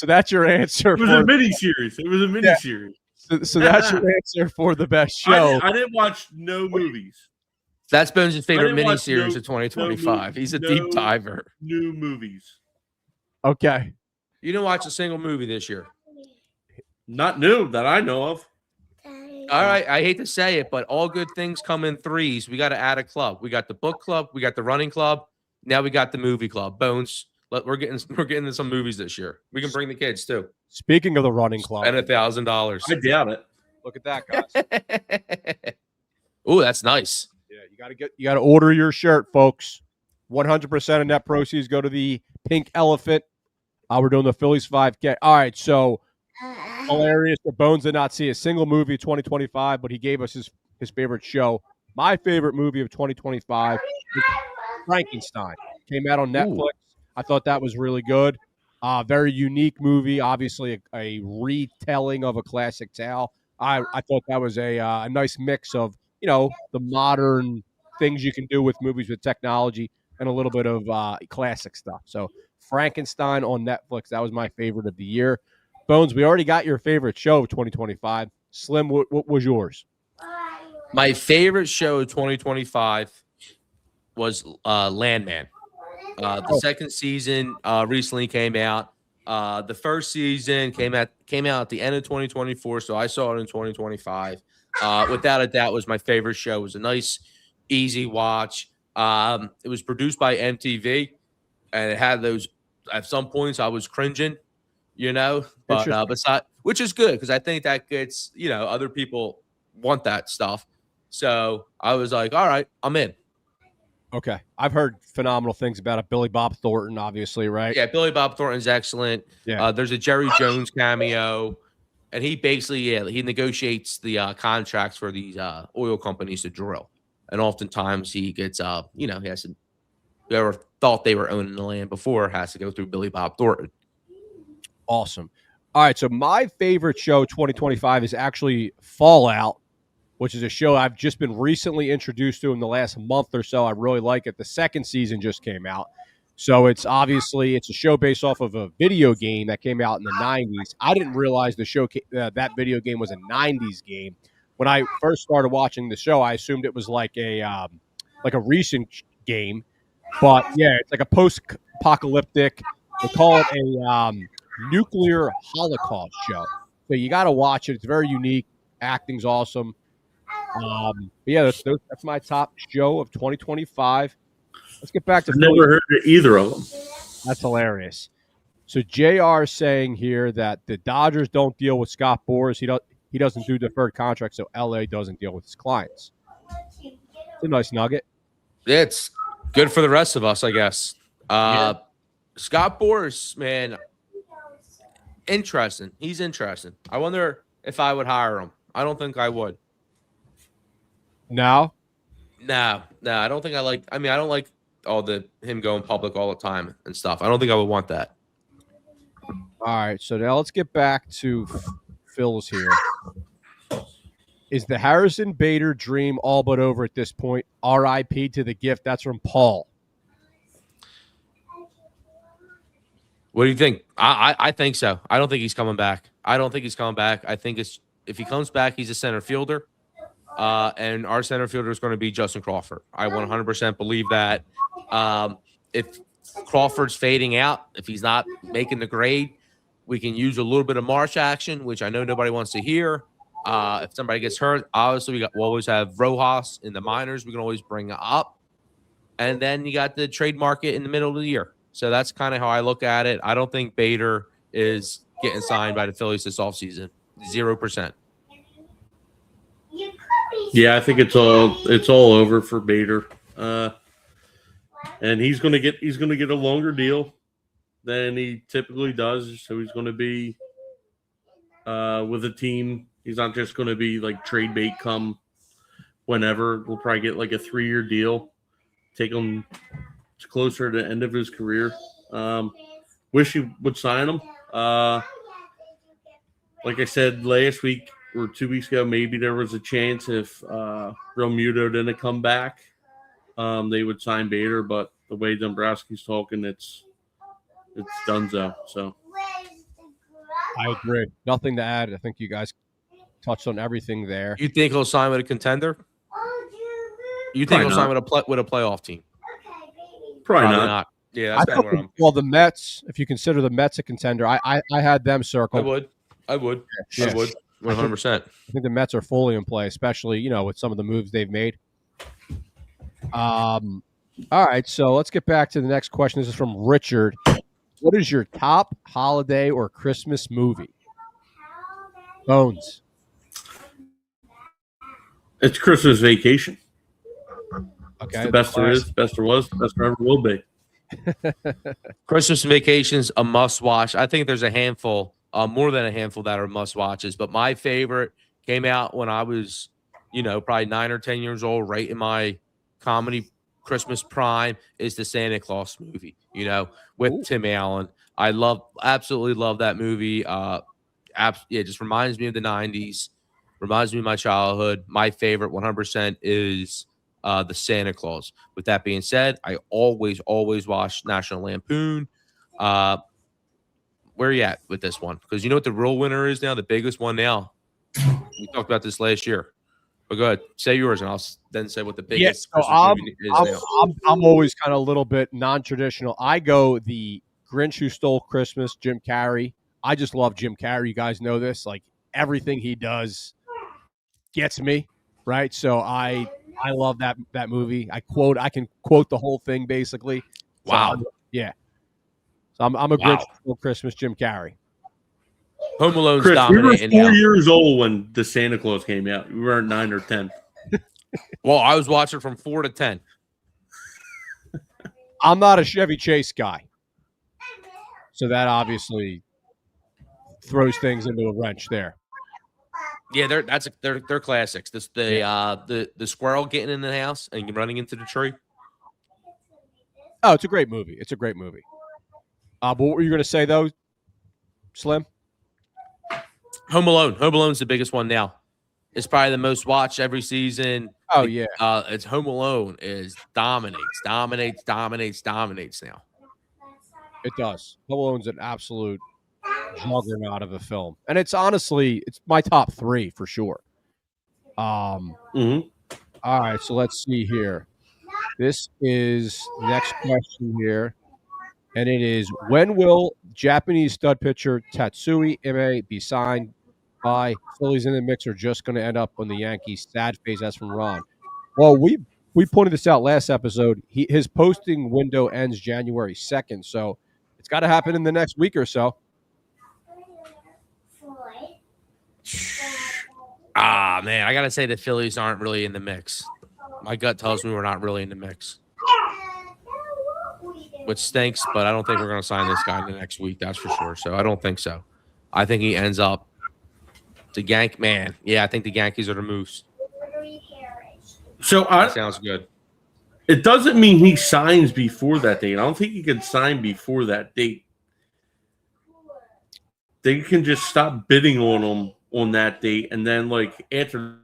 that's your answer. It was a mini series. So that's your answer for the best show. I didn't watch no movies. That's Bones' favorite mini series of 2025. He's a deep diver. New movies. Okay. You didn't watch a single movie this year. Not new that I know of. All right. I hate to say it, but all good things come in threes. We got to add a club. We got the book club. We got the running club. Now we got the movie club. Bones. We're getting into some movies this year. We can bring the kids too. Speaking of the running club, spend $1,000. I doubt it. Look at that, guys. Oh, that's nice. Yeah, you got to order your shirt, folks. 100% of net proceeds go to the Pink Elephant. We're doing the Phillies 5K. All right, so hilarious. The Bones did not see a single movie of 2025, but he gave us his favorite show. My favorite movie of 2025 is Frankenstein. Came out on Netflix. Ooh. I thought that was really good. Very unique movie. Obviously, a retelling of a classic tale. I thought that was a nice mix of, the modern things you can do with movies with technology and a little bit of classic stuff. So Frankenstein on Netflix, that was my favorite of the year. Bones, we already got your favorite show of 2025. Slim, what was yours? My favorite show of 2025 was Landman. The second season recently came out. The first season came out at the end of 2024, so I saw it in 2025. Without a doubt, was my favorite show. It was a nice, easy watch. It was produced by MTV, and it had those. At some points, I was cringing, but besides, which is good because I think that gets other people want that stuff. So I was like, all right, I'm in. Okay. I've heard phenomenal things about it. Billy Bob Thornton, obviously, right? Yeah, Billy Bob Thornton's excellent. Yeah. There's a Jerry Jones cameo, and he basically, he negotiates the contracts for these oil companies to drill. And oftentimes he gets, he has to, whoever thought they were owning the land before has to go through Billy Bob Thornton. Awesome. All right, so my favorite show 2025 is actually Fallout, which is a show I've just been recently introduced to in the last month or so. I really like it. The second season just came out. So it's a show based off of a video game that came out in the 90s. I didn't realize the show that video game was a 90s game. When I first started watching the show, I assumed it was like a recent game. But yeah, it's like a post-apocalyptic. They call it a nuclear holocaust show. So you got to watch it. It's very unique. Acting's awesome. That's my top show of 2025. Let's get back to I've never heard of either of them. That's hilarious. So JR is saying here that the Dodgers don't deal with Scott Boras. He doesn't do deferred contracts, so LA doesn't deal with his clients. It's a nice nugget. It's good for the rest of us, I guess. Scott Boras, man, interesting. He's interesting. I wonder if I would hire him. I don't think I would. No? No, I don't think I like. I mean, I don't like him going public all the time and stuff. I don't think I would want that. All right, so now let's get back to Phil's here. Is the Harrison Bader dream all but over at this point? R.I.P. to the gift. That's from Paul. What do you think? I think so. I don't think he's coming back. I think if he comes back, he's a center fielder. And our center fielder is going to be Justin Crawford. I 100% believe that. If Crawford's fading out, if he's not making the grade, we can use a little bit of March action, which I know nobody wants to hear. If somebody gets hurt, obviously we'll always have Rojas in the minors. We can always bring up. And then you got the trade market in the middle of the year. So that's kind of how I look at it. I don't think Bader is getting signed by the Phillies this offseason. 0%. Yeah, I think it's all over for Bader. And he's gonna get a longer deal than he typically does. So he's gonna be with a team. He's not just gonna be like trade bait come whenever. We'll probably get like a 3-year deal. Take him closer to the end of his career. Wish he would sign him. Like I said last week or 2 weeks ago, maybe there was a chance if Realmuto didn't come back, they would sign Bader. But the way Dombrowski's talking, it's donezo. So I agree. Nothing to add. I think you guys touched on everything there. You think he'll sign with a contender? You think he'll sign with a playoff team? Probably not. Yeah, that's kind of where I'm. Well, the Mets, if you consider the Mets a contender, I had them circled. I would. 100%. I think the Mets are fully in play, especially, with some of the moves they've made. All right, so let's get back to the next question. This is from Richard. What is your top holiday or Christmas movie? Bones. It's Christmas Vacation. Okay. It's the best there is, best there was, best there ever will be. Christmas Vacation's a must-watch. I think there's a handful, more than a handful that are must-watches. But my favorite came out when I was, probably 9 or 10 years old, right in my comedy Christmas prime, is the Santa Claus movie, with Tim Allen. I absolutely love that movie. It just reminds me of the 90s, reminds me of my childhood. My favorite 100% is the Santa Claus. With that being said, I always watch National Lampoon. Where are you at with this one? Because you know what the real winner is now, the biggest one now. We talked about this last year. But go ahead, say yours, and I'll then say what the biggest movie is now. I'm always kind of a little bit non-traditional. I go the Grinch Who Stole Christmas, Jim Carrey. I just love Jim Carrey. You guys know this. Like, everything he does gets me, right? So I love that movie. I can quote the whole thing basically. Wow. So I'm a Grinch Who Stole Christmas, Jim Carrey. Home Alone's Chris, we were 4 dominating now. years old when the Santa Claus came out. We weren't 9 or 10. Well, I was watching from 4 to 10. I'm not a Chevy Chase guy, so that obviously throws things into a wrench there. Yeah, they're classics. The squirrel getting in the house and running into the tree. Oh, it's a great movie. But what were you going to say though, Slim? Home Alone. Home Alone's the biggest one now. It's probably the most watched every season. Oh, yeah. It's Home Alone dominates now. It does. Home Alone's an absolute juggernaut of a film. And it's honestly, it's my top 3 for sure. All right, so let's see here. This is next question here. And it is, when will Japanese stud pitcher Tatsui Ime be signed by? Phillies in the mix are just going to end up on the Yankees. Sad face. That's from Ron. Well, we pointed this out last episode. His posting window ends January 2nd, so It's got to happen in the next week or so. Man, I gotta say the Phillies aren't really in the mix. My gut tells me we're not really in the mix, which stinks. But I don't think we're gonna sign this guy in the next week. That's for sure. So I don't think so. I think he ends up the Yank man. Yeah, I think the Yankees are the moves. So That sounds good. It doesn't mean he signs before that date. I don't think he can sign before that date. They can just stop bidding on him on that date, and then like after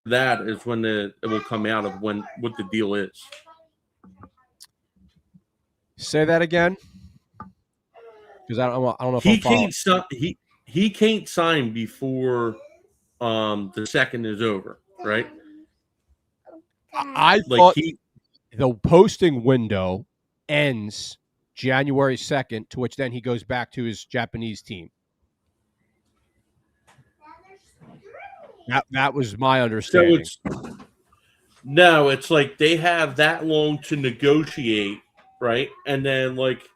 that is when it will come out of what the deal is. Say that again, because I don't know if He can't sign before the second is over, right? I thought the posting window ends January 2nd, to which then he goes back to his Japanese team. That was my understanding. So it's like they have that long to negotiate, right? And then like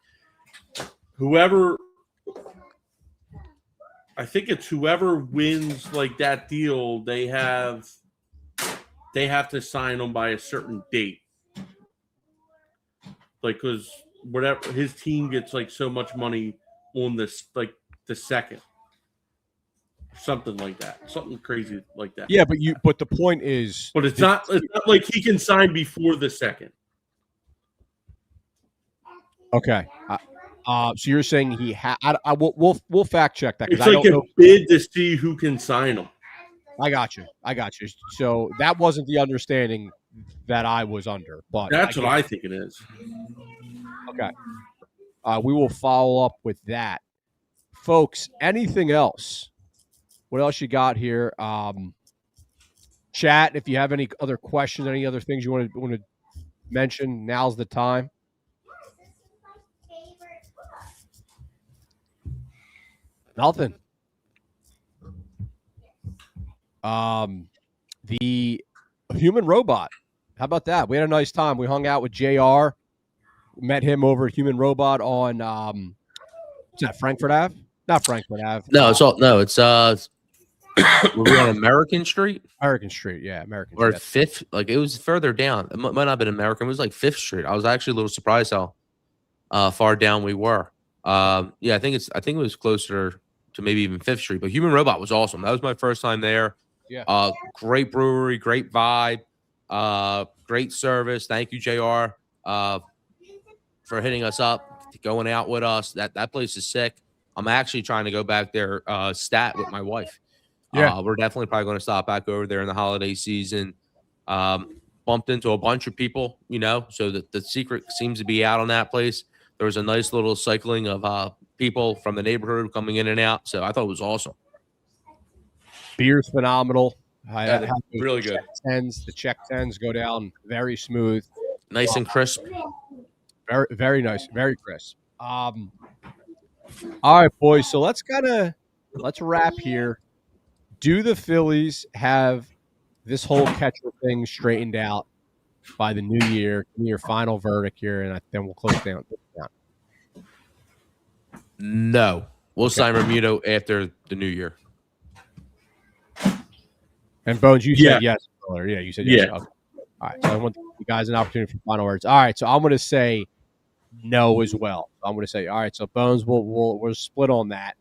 whoever wins like that deal, they have to sign them by a certain date. Like, because whatever his team gets like so much money on this, like the second, something like that, something crazy like that. Yeah, but the point is, but it's not like he can sign before the second. Okay. So you're saying he had? We'll fact check that. It's like a bid to see who can sign him. I got you. So that wasn't the understanding that I was under, but that's what I think it is. Okay. We will follow up with that, folks. Anything else? What else you got here? Chat. If you have any other questions, any other things you want to mention, now's the time. Nothing. The Human Robot. How about that? We had a nice time. We hung out with JR. Met him over at Human Robot on what's that, Frankfurt Ave? Not Frankfurt Ave. No, it's were we on American Street? American Street, yeah, American or Street. Fifth. Like it was further down. It might not have been American. It was like Fifth Street. I was actually a little surprised how far down we were. I think it was closer to maybe even Fifth Street. But Human Robot was awesome. That was my first time there. Yeah. Great brewery, great vibe, great service. Thank you, JR, for hitting us up, going out with us. That place is sick. I'm actually trying to go back there stat with my wife. Yeah. We're definitely probably going to stop back over there in the holiday season. Bumped into a bunch of people, so that the secret seems to be out on that place. There was a nice little cycling of people from the neighborhood coming in and out. So I thought it was awesome. Beer's phenomenal. Really good. The check 10s go down very smooth. Nice and crisp. Very, very nice. Very crisp. All right, boys. So let's wrap here. Do the Phillies have this whole catcher thing straightened out by the new year? Give me your final verdict here, and then we'll close down. No. We'll sign Remuto after the new year. And Bones, you said yes earlier. Yeah, you said yes. Yeah. Okay. All right. So I want you guys an opportunity for final words. All right. So I'm going to say no as well. I'm going to say, all right. So Bones, we'll split on that.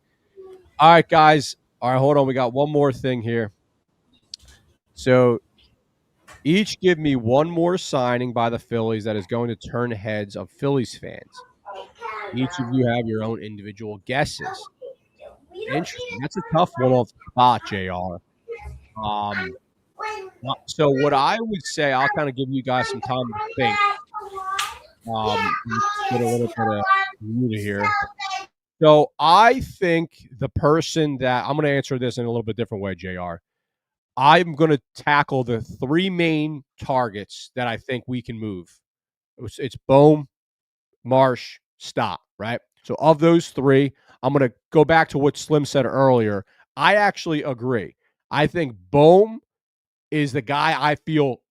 All right, guys. All right, hold on. We got one more thing here. So each give me one more signing by the Phillies that is going to turn heads of Phillies fans. Each of you have your own individual guesses. Interesting. That's a tough one off the spot, JR. So what I would say, I'll kind of give you guys some time to think. Get a little bit of muted here. So I think the person that I'm going to answer this in a little bit different way, JR. I'm going to tackle the three main targets that I think we can move. It's Bohm, Marsh, Stott, right? So of those three, I'm going to go back to what Slim said earlier. I actually agree. I think Bohm is the guy I feel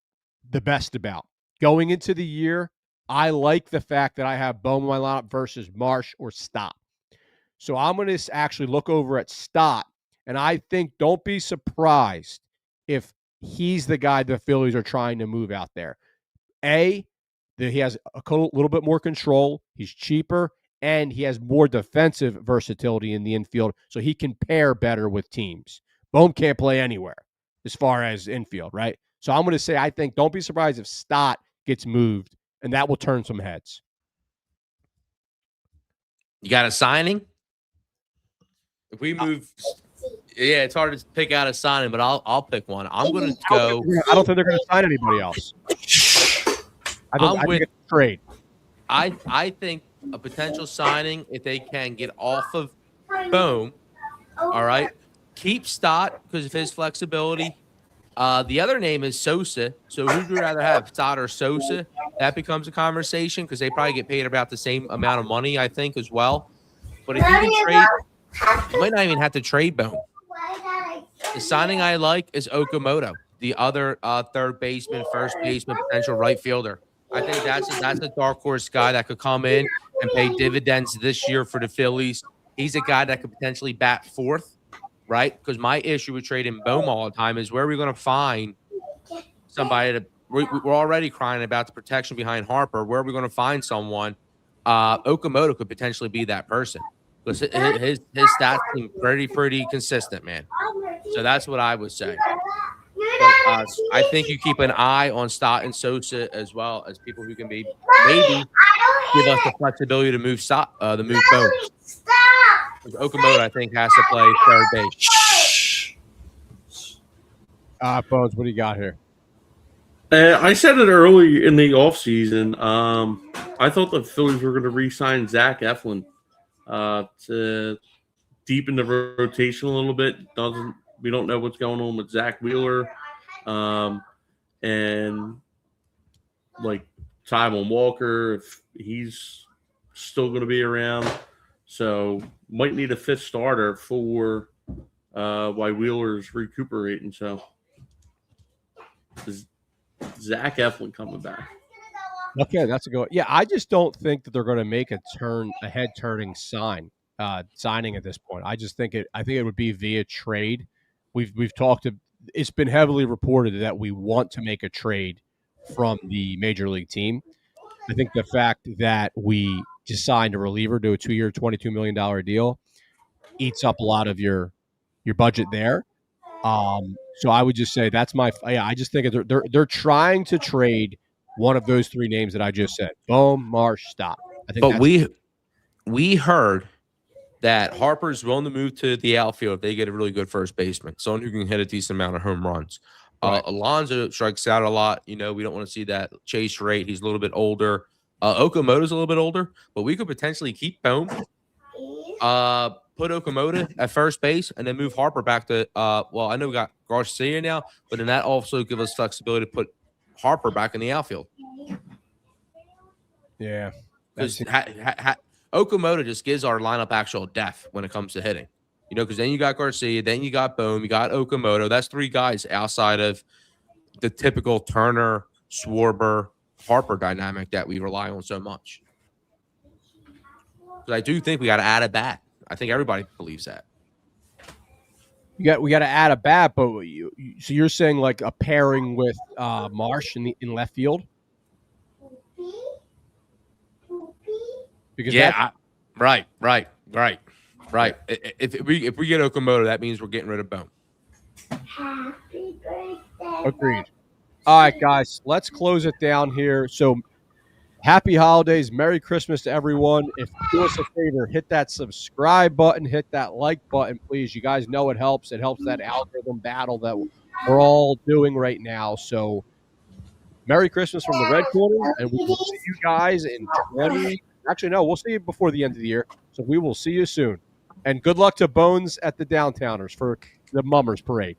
the best about. Going into the year, I like the fact that I have Bohm in my lineup versus Marsh or Stott. So I'm going to actually look over at Stott, and I think don't be surprised if he's the guy the Phillies are trying to move out there. He has a little bit more control. He's cheaper, and he has more defensive versatility in the infield, so he can pair better with teams. Bohm can't play anywhere as far as infield, right? So I'm going to say I think don't be surprised if Stott gets moved, and that will turn some heads. You got a signing? If we move, yeah, it's hard to pick out a signing, but I'll pick one. I'm going to go. I don't think they're going to sign anybody else. I think it's a trade. I think a potential signing, if they can get off of Bohm, all right, keep Stott because of his flexibility. The other name is Sosa. So who would you rather have, Stott or Sosa? That becomes a conversation because they probably get paid about the same amount of money, I think, as well. But if you can trade, you might not even have to trade Bohm. The signing I like is Okamoto, the other third baseman, first baseman, potential right fielder. I think that's a dark horse guy that could come in and pay dividends this year for the Phillies. He's a guy that could potentially bat fourth, right? Because my issue with trading Bohm all the time is where are we going to find somebody to – we're already crying about the protection behind Harper. Where are we going to find someone? Okamoto could potentially be that person. Because his stats seem pretty consistent, man. So that's what I would say. But I think you keep an eye on Stott and Sosa as well as people who can maybe give us the flexibility to move Bohm. Okamoto, I think, has to play third base. Bones, what do you got here? I said it early in the offseason. I thought the Phillies were going to re-sign Zach Eflin to deepen the rotation a little bit. We don't know what's going on with Zach Wheeler, and like Taiwan Walker, if he's still going to be around. So might need a fifth starter for while Wheeler's recuperating. So is Zach Eflin coming back? Okay, that's a good one. Yeah, I just don't think that they're going to make a head-turning signing at this point. I think it would be via trade. We've talked. It's been heavily reported that we want to make a trade from the major league team. I think the fact that we just signed a reliever to a 2-year, $22 million deal eats up a lot of your budget there. So I would just say that's I just think they're trying to trade one of those three names that I just said: Bohm, Marsh, Stott. I think. But we heard that Harper's willing to move to the outfield if they get a really good first baseman, someone who can hit a decent amount of home runs. Right. Alonso strikes out a lot. We don't want to see that chase rate. He's a little bit older. Okamoto's a little bit older, but we could potentially keep Bohm, put Okamoto at first base, and then move Harper back to I know we got Garcia now, but then that also gives us flexibility to put Harper back in the outfield. Yeah. Because Okamoto just gives our lineup actual depth when it comes to hitting. Because then you got Garcia, then you got Bohm, you got Okamoto. That's three guys outside of the typical Turner, Schwarber, Harper dynamic that we rely on so much. Because I do think we got to add a bat. I think everybody believes that. We got to add a bat, but so you're saying like a pairing with Marsh in left field? Because right. If we get Okamoto, that means we're getting rid of Bohm. Agreed. All right, guys, let's close it down here. So, happy holidays, Merry Christmas to everyone. If you do us a favor, hit that subscribe button, hit that like button, please. You guys know it helps. It helps that algorithm battle that we're all doing right now. So, Merry Christmas from the Red Corner, and we will see you guys in 20. Actually, no, we'll see you before the end of the year. So we will see you soon. And good luck to Bones at the Downtowners for the Mummers Parade.